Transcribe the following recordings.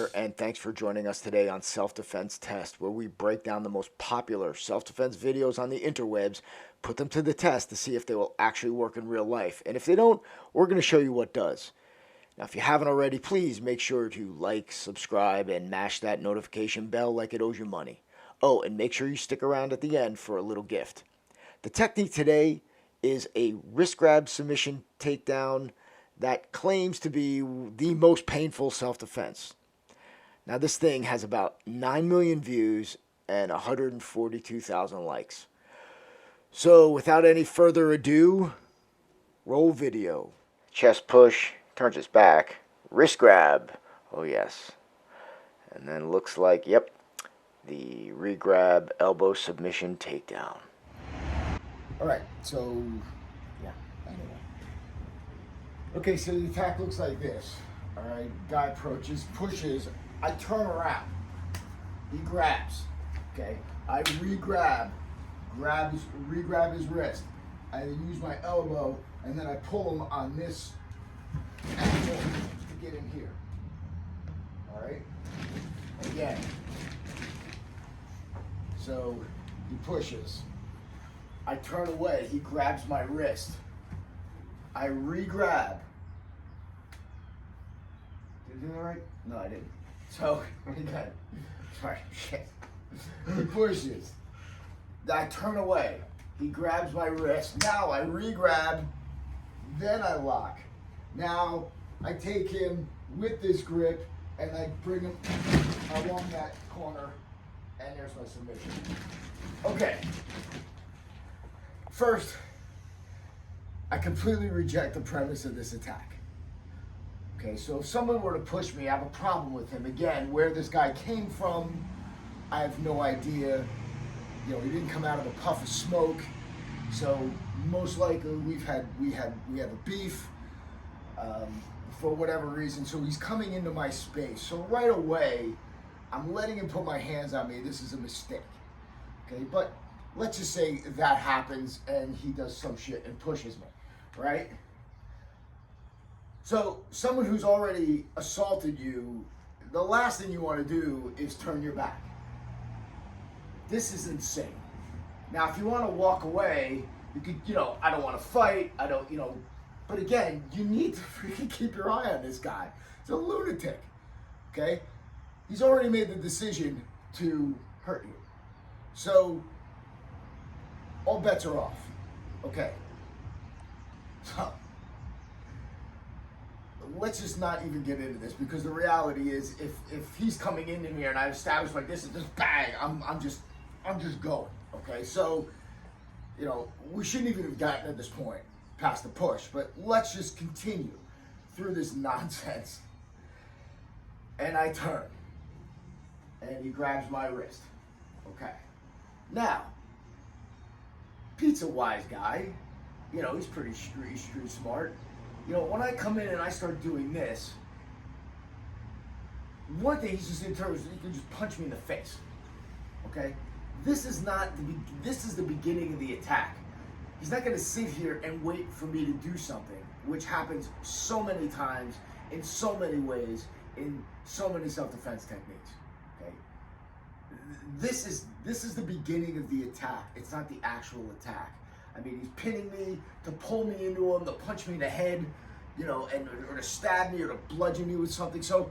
here, and thanks for joining us today on Self-Defense Test, where we break down the most popular self-defense videos on the interwebs, put them to the test to see if they will actually work in real life. And if they don't, we're going to show you what does. Now, if you haven't already, please make sure to like, subscribe, and mash that notification bell like it owes you money. Oh, and make sure you stick around at the end for a little gift. The technique today is a wrist grab submission takedown that claims to be the most painful self-defense. Now, this thing has about 9 million views and 142,000 likes. So, without any further ado, roll video. Chest push, turns his back, wrist grab, oh yes. And then looks like, yep, the re-grab elbow submission takedown. Alright, so, yeah, anyway. Okay, so the attack looks like this. Alright, guy approaches, pushes, I turn around. He grabs. Okay, I re-grab his wrist. I use my elbow, and then I pull him on this angle to get in here. Alright? Again. So he pushes. I turn away, he grabs my wrist. I re-grab. Did I do that right? No, I didn't. So, again, sorry, shit. He pushes. I turn away. He grabs my wrist. Now I re-grab, then I lock. Now I take him with this grip and I bring him along that corner, and there's my submission. Okay. First, I completely reject the premise of this attack. Okay, so if someone were to push me, I have a problem with him. Again, where this guy came from, I have no idea. You know, he didn't come out of a puff of smoke, so most likely we have a beef for whatever reason. So he's coming into my space. So right away, I'm letting him put my hands on me. This is a mistake. Okay, but let's just say that happens and he does some shit and pushes me, right? So someone who's already assaulted you, the last thing you want to do is turn your back. This is insane. Now, if you want to walk away, you could, I don't want to fight, but again, you need to freaking keep your eye on this guy. He's a lunatic, okay? He's already made the decision to hurt you. So, all bets are off, okay? So, let's just not even get into this, because the reality is, if he's coming into me and I've established like this, and just bang, I'm just going. Okay, so we shouldn't even have gotten at this point past the push, but let's just continue through this nonsense. And I turn, and he grabs my wrist. Okay, now Pete's a wise guy. He's pretty street smart. When I come in and I start doing this, one thing he's just in terms, he can just punch me in the face. Okay? This is the beginning of the attack. He's not going to sit here and wait for me to do something, which happens so many times, in so many ways, in so many self-defense techniques. Okay? This is the beginning of the attack. It's not the actual attack. I mean, he's pinning me to pull me into him, to punch me in the head, or to stab me or to bludgeon me with something. So,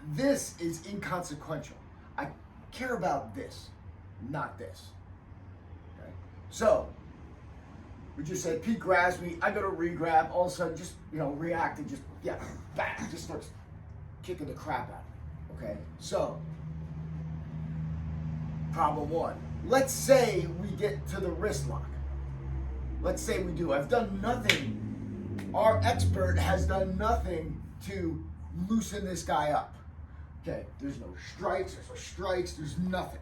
this is inconsequential. I care about this, not this. Okay? So, we just said Pete grabs me, I go to re-grab, all of a sudden just, react and just, bang, just starts kicking the crap out of me. Okay? So, problem one. Let's say we get to the wrist lock. Let's say we do. I've done nothing. Our expert has done nothing to loosen this guy up. Okay, there's no strikes, there's nothing.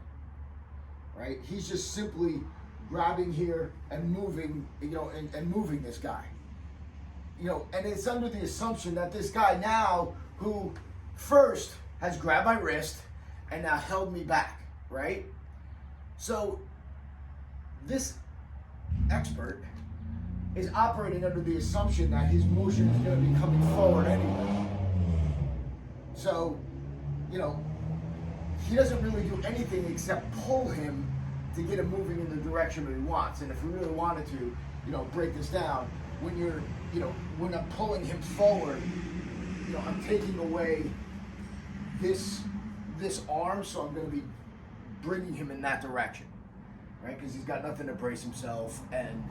Right? He's just simply grabbing here and moving, and moving this guy. And it's under the assumption that this guy now, who first has grabbed my wrist and now held me back, right? So this expert is operating under the assumption that his motion is going to be coming forward anyway. So you know, he doesn't really do anything except pull him to get him moving in the direction that he wants. And if we really wanted to, you know, break this down, when you're, you know, when I'm pulling him forward, you know, I'm taking away this arm, so I'm going to be bringing him in that direction, right? Because he's got nothing to brace himself, and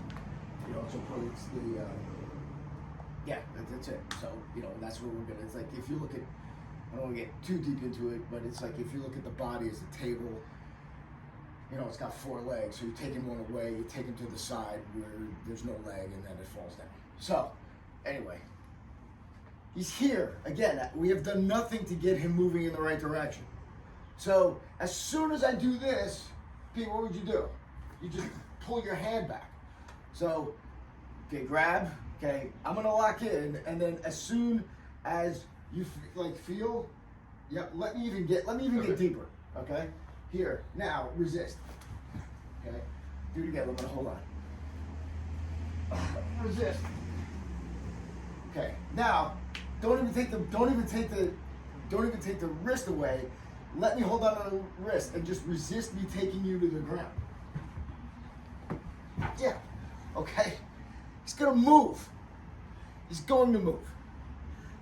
you know, so it's the yeah, that's it. So you know, that's where we're gonna. It's like if you look at, I don't want to get too deep into it, but it's like if you look at the body as a table, you know, it's got 4 legs. So you're taking one away, you take him to the side where there's no leg, and then it falls down. So anyway, he's here again. We have done nothing to get him moving in the right direction. So as soon as I do this, Pete, what would you do? You just pull your hand back. So, okay, grab. Okay, I'm gonna lock in, and then as soon as you feel, yeah, let me even get deeper. Okay, here now resist. Okay, do it again. I'm gonna hold on. Resist. Okay, now don't even take the wrist away. Let me hold on to the wrist and just resist me taking you to the ground. Yeah. Okay. He's gonna move. He's going to move.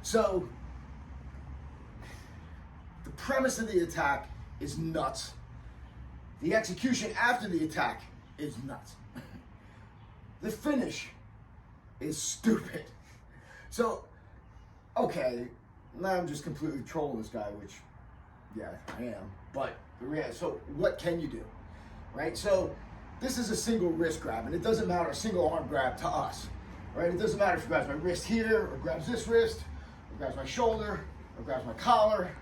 So the premise of the attack is nuts. The execution after the attack is nuts. The finish is stupid. So, okay, now I'm just completely trolling this guy, which, yeah, I am. But so what can you do, right? So this is a single wrist grab, and it doesn't matter, a single arm grab to us, right? It doesn't matter if he grabs my wrist here, or grabs this wrist, or grabs my shoulder, or grabs my collar,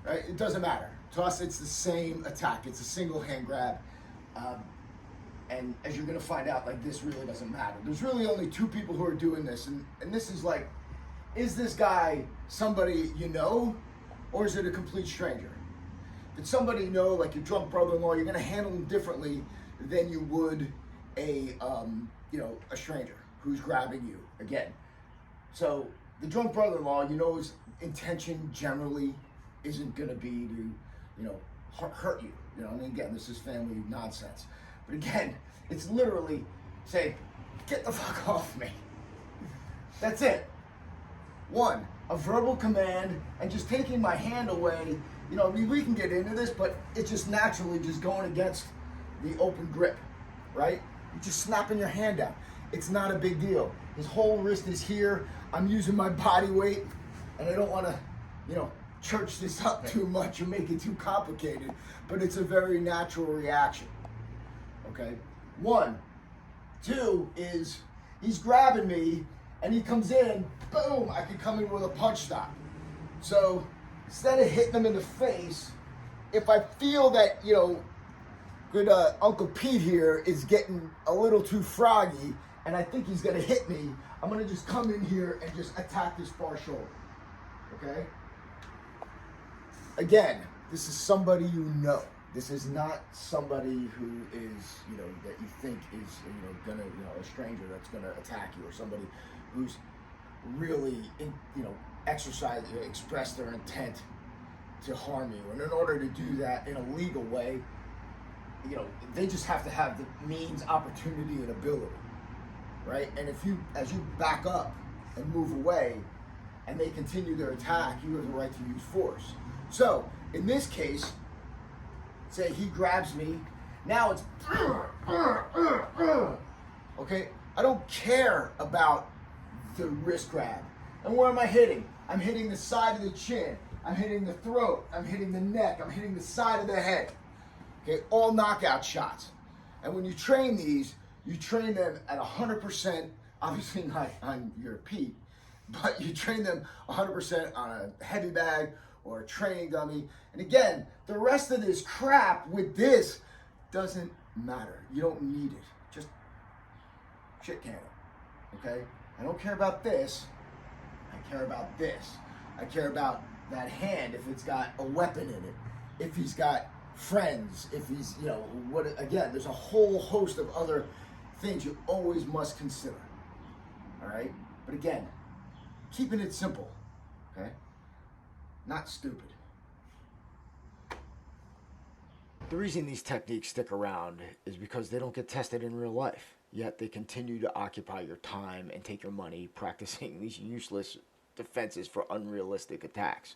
right? It doesn't matter. To us, it's the same attack. It's a single hand grab. And as you're gonna find out, like, this really doesn't matter. There's really only 2 people who are doing this, and this is like, is this guy somebody you know, or is it a complete stranger? If it's somebody you know, like your drunk brother-in-law, you're gonna handle him differently than you would a stranger who's grabbing you again. So the drunk brother-in-law, you know, his intention generally isn't gonna be to, you know, hurt you. You know, I mean, again, this is family nonsense. But again, it's literally say, get the fuck off me. That's it. 1, a verbal command, and just taking my hand away. You know, I mean, we can get into this, but it's just naturally just going against the open grip, right? You're just snapping your hand out. It's not a big deal. His whole wrist is here. I'm using my body weight, and I don't want to, you know, church this up too much or make it too complicated, but it's a very natural reaction. Okay? 1. 2 is he's grabbing me, and he comes in, boom, I can come in with a punch stop. So instead of hitting him in the face, if I feel that, you know, good Uncle Pete here is getting a little too froggy, and I think he's gonna hit me, I'm gonna just come in here and just attack his far shoulder, okay? Again, this is somebody you know. This is not somebody who is, you know, that you think is, you know, gonna, you know, a stranger that's gonna attack you, or somebody who's really, you know, express their intent to harm you. And in order to do that in a legal way, you know, they just have to have the means, opportunity, and ability, right? And if you, as you back up and move away, and they continue their attack, you have the right to use force. So, in this case, say he grabs me, now it's, okay? I don't care about the wrist grab. And where am I hitting? I'm hitting the side of the chin, I'm hitting the throat, I'm hitting the neck, I'm hitting the side of the head. Okay, all knockout shots. And when you train these, you train them at 100%, obviously not on your Pete, but you train them 100% on a heavy bag or a training dummy. And again, the rest of this crap with this doesn't matter. You don't need it. Just shit can it, okay? I don't care about this. I care about this. I care about that hand, if it's got a weapon in it, if he's got friends, if he's, you know, what, again, there's a whole host of other things you always must consider, all right? But again, keeping it simple, okay? Not stupid. The reason these techniques stick around is because they don't get tested in real life, yet they continue to occupy your time and take your money practicing these useless defenses for unrealistic attacks.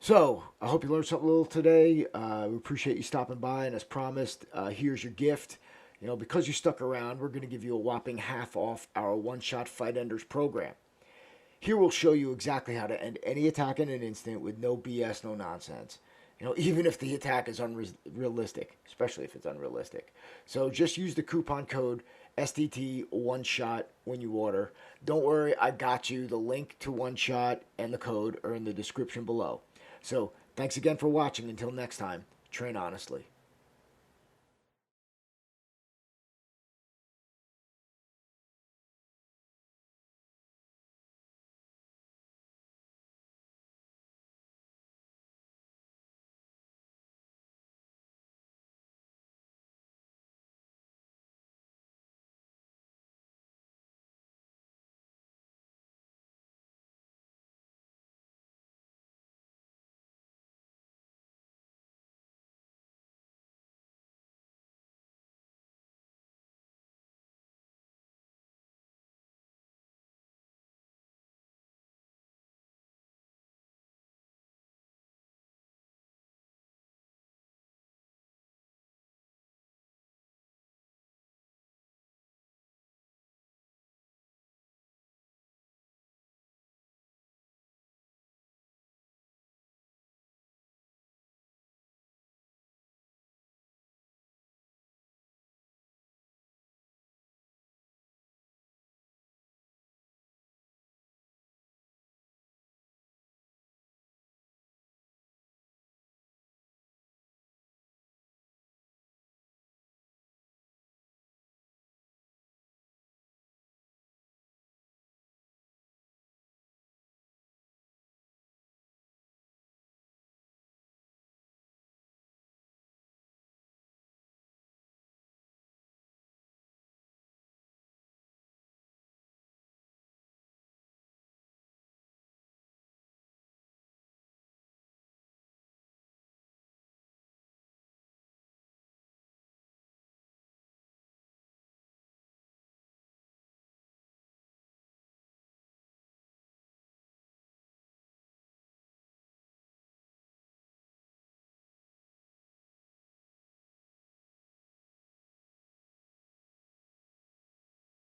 So, I hope you learned something little today. We appreciate you stopping by, and as promised, here's your gift. Because you stuck around, we're going to give you a whopping half off our one-shot Fight Enders program. Here we'll show you exactly how to end any attack in an instant with no BS, no nonsense. Even if the attack is unrealistic, especially if it's unrealistic. So just use the coupon code SDT one shot when you order. Don't worry, I got you. The link to one shot and the code are in the description below. So thanks again for watching. Until next time, train honestly.